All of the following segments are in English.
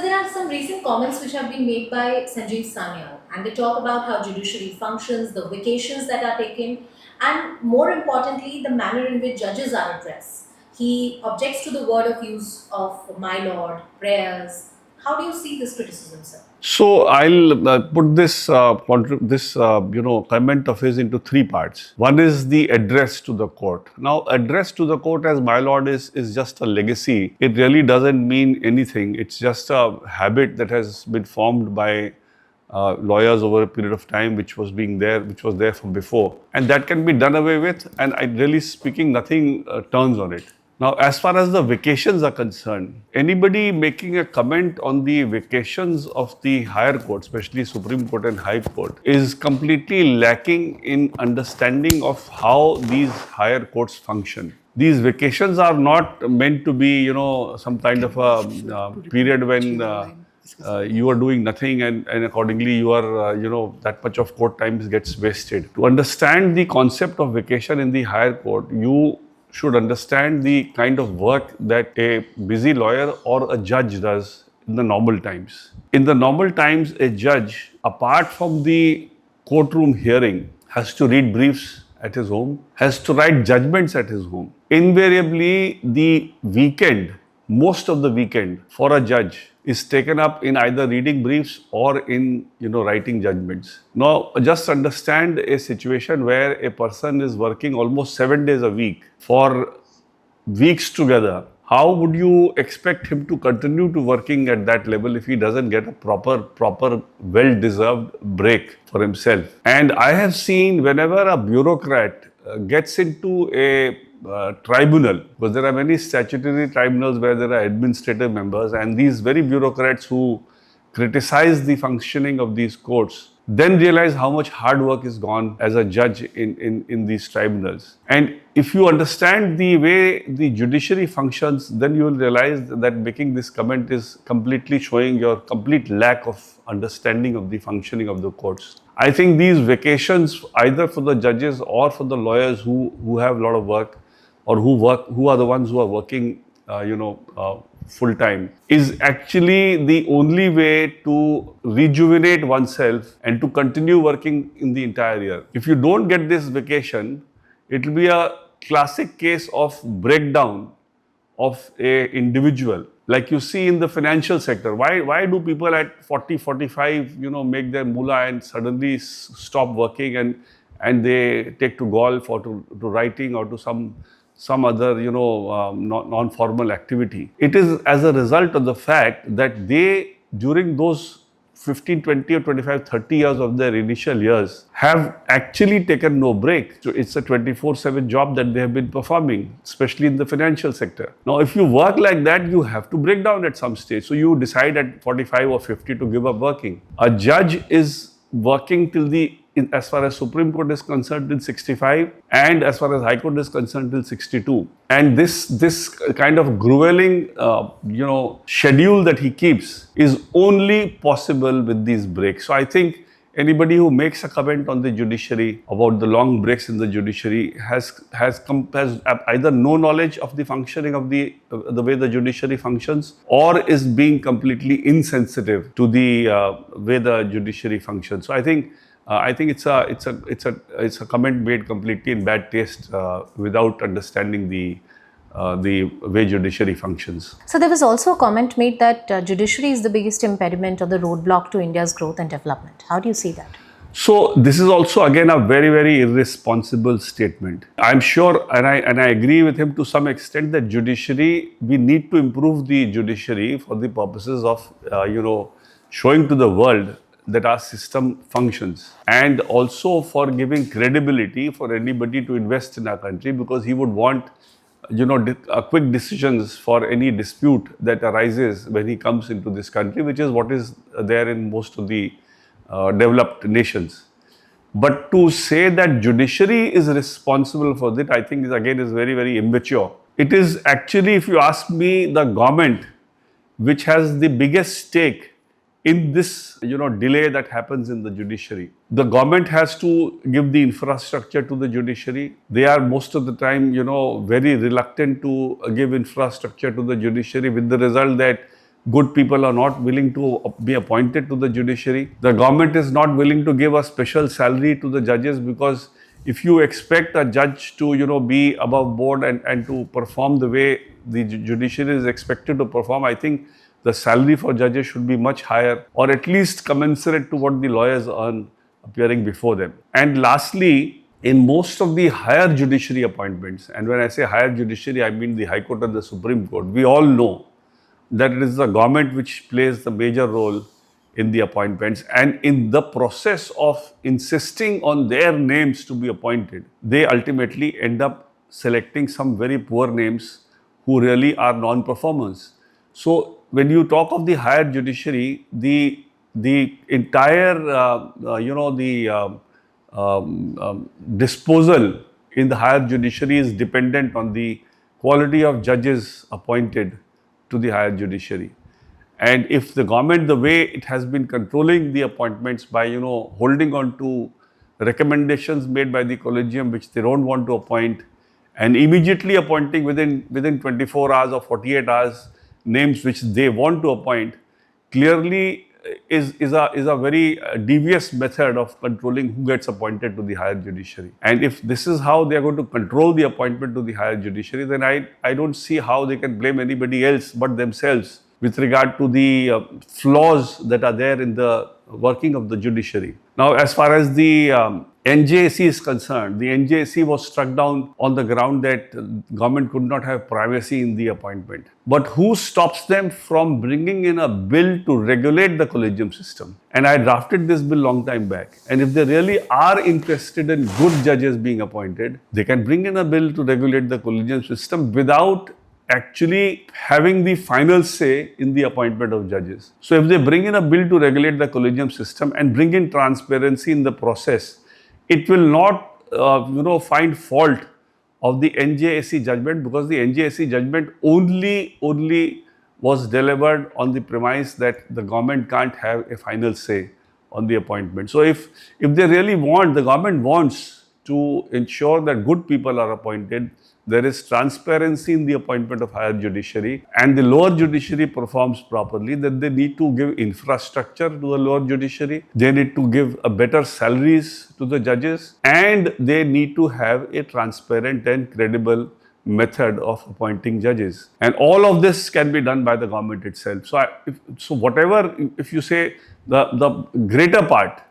there are some recent comments which have been made by Sanjeev Sanyal, and they talk about how judiciary functions, the vacations that are taken, and more importantly, the manner in which judges are addressed. He objects to the word of use of my lord, prayers. How do you see this criticism, sir? So I'll put this comment of his into three parts. One is the address to the court. Now, address to the court, as my lord, is just a legacy. It really doesn't mean anything. It's just a habit that has been formed by lawyers over a period of time, which was there from before, and that can be done away with. And really speaking, nothing turns on it. Now, as far as the vacations are concerned, anybody making a comment on the vacations of the higher court, especially Supreme Court and High Court, is completely lacking in understanding of how these higher courts function. These vacations are not meant to be, some kind of a period when you are doing nothing, and accordingly you are, that much of court time gets wasted. To understand the concept of vacation in the higher court, you should understand the kind of work that a busy lawyer or a judge does in the normal times. In the normal times, a judge, apart from the courtroom hearing, has to read briefs at his home, has to write judgments at his home. Invariably, the weekend, most of the weekend for a judge is taken up in either reading briefs or in writing judgments. Now, just understand a situation where a person is working almost 7 days a week for weeks together. How would you expect him to continue to working at that level if he doesn't get a proper well-deserved break for himself? And I have seen whenever a bureaucrat gets into a tribunal, because there are many statutory tribunals where there are administrative members, and these very bureaucrats who criticize the functioning of these courts then realize how much hard work is gone as a judge in these tribunals. And if you understand the way the judiciary functions, then you will realize that making this comment is completely showing your complete lack of understanding of the functioning of the courts. I think these vacations, either for the judges or for the lawyers who have a lot of work, or who are the ones who are working, full time, is actually the only way to rejuvenate oneself and to continue working in the entire year. If you don't get this vacation, it will be a classic case of breakdown of a individual. Like you see in the financial sector, why do people at 40, 45, make their moolah and suddenly stop working and they take to golf or to writing or to some other, non-formal activity? It is as a result of the fact that they, during those 15, 20 or 25, 30 years of their initial years, have actually taken no break. So it's a 24/7 job that they have been performing, especially in the financial sector. Now, if you work like that, you have to break down at some stage. So you decide at 45 or 50 to give up working. A judge is working till as far as Supreme Court is concerned, till 65, and as far as High Court is concerned, till 62. And this kind of grueling, schedule that he keeps is only possible with these breaks. So I think anybody who makes a comment on the judiciary about the long breaks in the judiciary has either no knowledge of the functioning of the way the judiciary functions, or is being completely insensitive to the way the judiciary functions. So I think it's a comment made completely in bad taste without understanding the way judiciary functions. So there was also a comment made that judiciary is the biggest impediment or the roadblock to India's growth and development. How do you see that? So this is also again a very, very irresponsible statement. I'm sure, and I agree with him to some extent, that judiciary, we need to improve the judiciary for the purposes of showing to the world that our system functions, and also for giving credibility for anybody to invest in our country, because he would want quick decisions for any dispute that arises when he comes into this country, which is what is there in most of the developed nations. But to say that judiciary is responsible for that, I think is very, very immature. It is actually, if you ask me, the government which has the biggest stake in this delay that happens in the judiciary. The government has to give the infrastructure to the judiciary. They are most of the time very reluctant to give infrastructure to the judiciary, with the result that good people are not willing to be appointed to the judiciary. The government is not willing to give a special salary to the judges, because if you expect a judge to, be above board and to perform the way the judiciary is expected to perform, I think the salary for judges should be much higher, or at least commensurate to what the lawyers earn appearing before them. And lastly, in most of the higher judiciary appointments, and when I say higher judiciary, I mean the High Court and the Supreme Court, we all know that it is the government which plays the major role in the appointments, and in the process of insisting on their names to be appointed, they ultimately end up selecting some very poor names who really are non-performers. So when you talk of the higher judiciary, the entire disposal in the higher judiciary is dependent on the quality of judges appointed to the higher judiciary. And if the government, the way it has been controlling the appointments by, holding on to recommendations made by the collegium which they don't want to appoint, and immediately appointing within 24 hours or 48 hours names which they want to appoint, clearly is a very devious method of controlling who gets appointed to the higher judiciary. And if this is how they are going to control the appointment to the higher judiciary, then I don't see how they can blame anybody else but themselves with regard to the flaws that are there in the working of the judiciary. Now, as far as the NJSC is concerned, the NJSC was struck down on the ground that government could not have privacy in the appointment. But who stops them from bringing in a bill to regulate the collegium system? And I drafted this bill long time back. And if they really are interested in good judges being appointed, they can bring in a bill to regulate the collegium system without actually having the final say in the appointment of judges. So if they bring in a bill to regulate the collegium system and bring in transparency in the process, it will not find fault of the NJSC judgment, because the NJSC judgment only was delivered on the premise that the government can't have a final say on the appointment. So if they really want, the government wants to ensure that good people are appointed, there is transparency in the appointment of higher judiciary, and the lower judiciary performs properly, then they need to give infrastructure to the lower judiciary, they need to give a better salaries to the judges, and they need to have a transparent and credible method of appointing judges. And all of this can be done by the government itself. If you say the greater part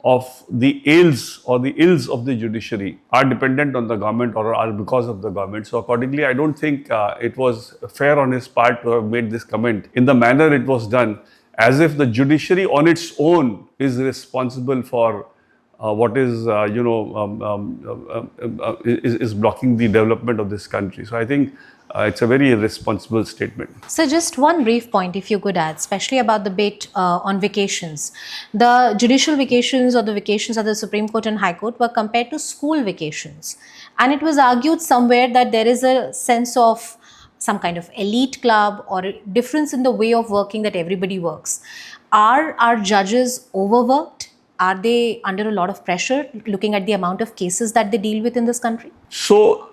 of the ails or the ills of the judiciary are dependent on the government or are because of the government. So accordingly, I don't think it was fair on his part to have made this comment in the manner it was done, as if the judiciary on its own is responsible for what is is blocking the development of this country. So I think it's a very irresponsible statement. So just one brief point, if you could add, especially about the bit on vacations. The judicial vacations or the vacations of the Supreme Court and High Court were compared to school vacations. And it was argued somewhere that there is a sense of some kind of elite club or a difference in the way of working that everybody works. Are our judges overworked? Are they under a lot of pressure looking at the amount of cases that they deal with in this country? So,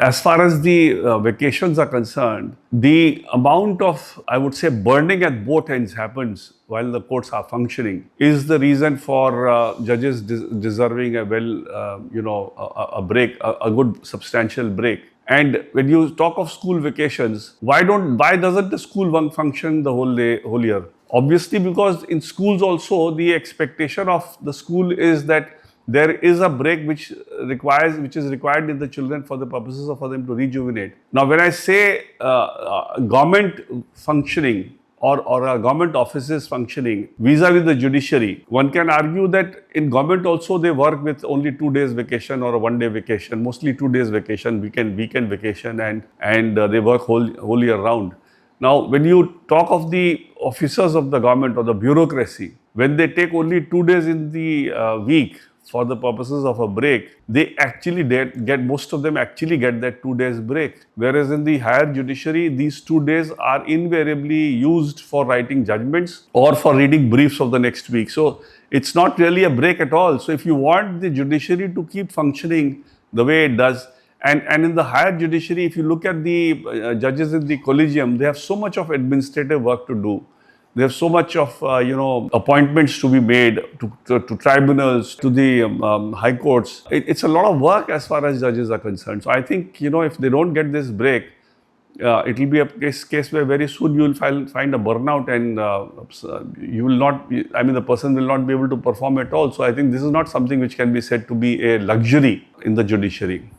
as far as the vacations are concerned, the amount of, I would say, burning at both ends happens while the courts are functioning is the reason for judges deserving a a break, a good substantial break. And when you talk of school vacations, why doesn't the school function the whole year? Obviously, because in schools also the expectation of the school is that there is a break which is required in the children for the purposes of for them to rejuvenate. Now, when I say government functioning or government offices functioning vis-a-vis the judiciary, one can argue that in government also they work with only 2 days vacation or a 1 day vacation, mostly 2 days vacation, weekend vacation, and they work whole year round. Now, when you talk of the officers of the government or the bureaucracy, when they take only 2 days in the week for the purposes of a break, most of them actually get that 2 days break. Whereas in the higher judiciary, these 2 days are invariably used for writing judgments or for reading briefs of the next week. So it's not really a break at all. So if you want the judiciary to keep functioning the way it does, And in the higher judiciary, if you look at the judges in the collegium, they have so much of administrative work to do. They have so much of appointments to be made to tribunals, to the high courts. It's a lot of work as far as judges are concerned. So I think if they don't get this break, it will be a case where very soon you will find a burnout, and you will not. I mean, the person will not be able to perform at all. So I think this is not something which can be said to be a luxury in the judiciary.